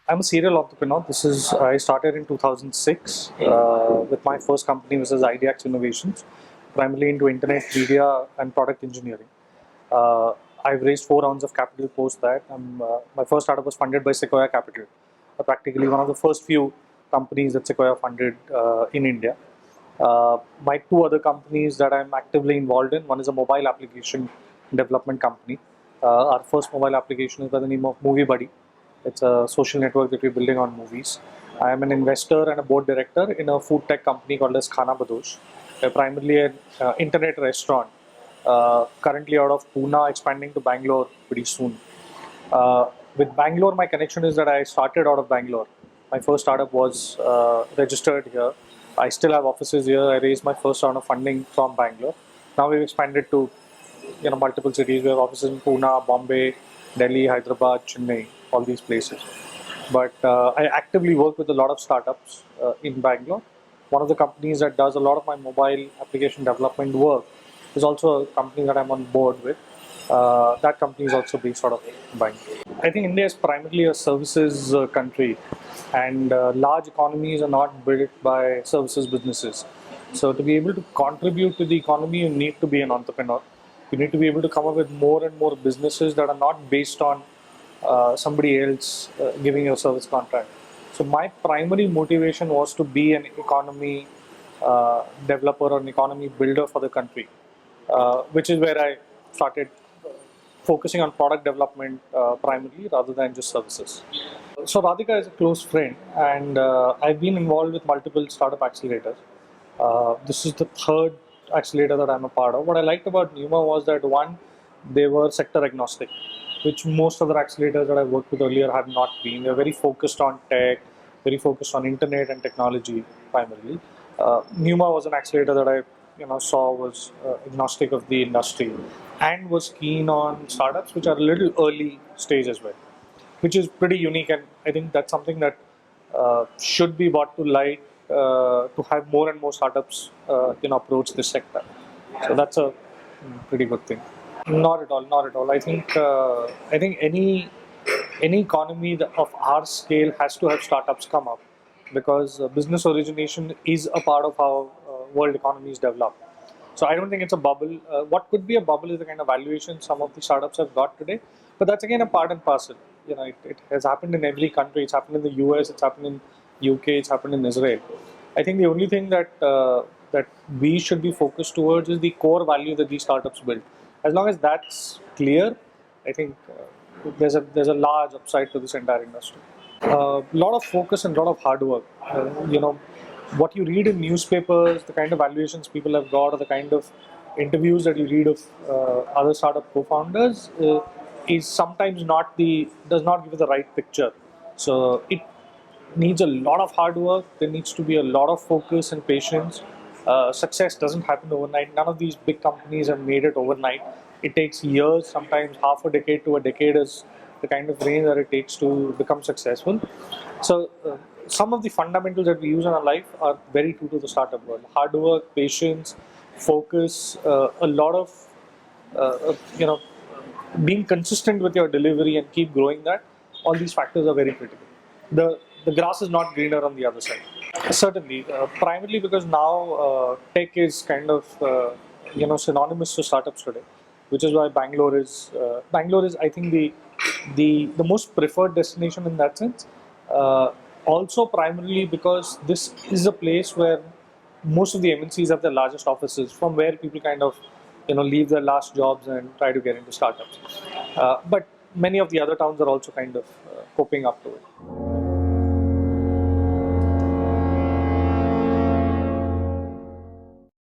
I'm a serial entrepreneur. I started in 2006 with my first company, which is IDX Innovations, primarily into internet media and product engineering. Uh, I've raised 4 rounds of capital post that. My first startup was funded by Sequoia Capital, practically one of the first few companies that Sequoia funded in India. My two other companies that I'm actively involved in, one is a mobile application development company. Our first mobile application is by the name of Movie Buddy. It's a social network that we're building on movies. I am an investor and a board director in a food tech company called as Khana Badosh. We're primarily an internet restaurant, currently out of Pune, expanding to Bangalore pretty soon. With Bangalore, my connection is that I started out of Bangalore. My first startup was registered here. I still have offices here. I raised my first round of funding from Bangalore. Now we've expanded to multiple cities. We have offices in Pune, Bombay, Delhi, Hyderabad, Chennai, all these places. But I actively work with a lot of startups in Bangalore. One of the companies that does a lot of my mobile application development work is also a company that I'm on board with. That company is also based out of Bangalore. I think India is primarily a services country, and large economies are not built by services businesses. So, to be able to contribute to the economy, you need to be an entrepreneur. You need to be able to come up with more and more businesses that are not based on somebody else giving you a service contract. So, my primary motivation was to be an economy developer or an economy builder for the country, which is where I started focusing on product development primarily rather than just services. So Radhika is a close friend, and I've been involved with multiple startup accelerators. This is the third accelerator that I'm a part of. What I liked about Numa was that one, they were sector agnostic, which most other accelerators that I worked with earlier have not been. They're very focused on tech, very focused on internet and technology primarily. Numa was an accelerator that I saw was agnostic of the industry and was keen on startups which are a little early stage as well, which is pretty unique. And I think that's something that should be brought to light to have more and more startups approach this sector. So that's a pretty good thing. Not at all, not at all. I think any economy of our scale has to have startups come up because business origination is a part of how world economies develop. So I don't think it's a bubble. What could be a bubble is the kind of valuation some of the startups have got today, but that's again a part and parcel. It has happened in every country. It's happened in the US. It's happened in UK. It's happened in Israel. I think the only thing that we should be focused towards is the core value that these startups build. As long as that's clear, I think there's a large upside to this entire industry. A lot of focus and a lot of hard work. What you read in newspapers, the kind of valuations people have got, or the kind of interviews that you read of other startup co-founders is sometimes does not give you the right picture. So it needs a lot of hard work. There needs to be a lot of focus and patience. Success doesn't happen overnight. None of these big companies have made it overnight. It takes years, sometimes half a decade to a decade is the kind of range that it takes to become successful. So some of the fundamentals that we use in our life are very true to the startup world. Hard work, patience, focus, a lot of being consistent with your delivery and keep growing that. All these factors are very critical. The grass is not greener on the other side. Certainly, primarily because now tech is kind of synonymous to startups today, which is why Bangalore is I think the most preferred destination in that sense. Also, primarily because this is a place where most of the MNCs have their largest offices, from where people kind of leave their last jobs and try to get into startups. But many of the other towns are also kind of coping up to it.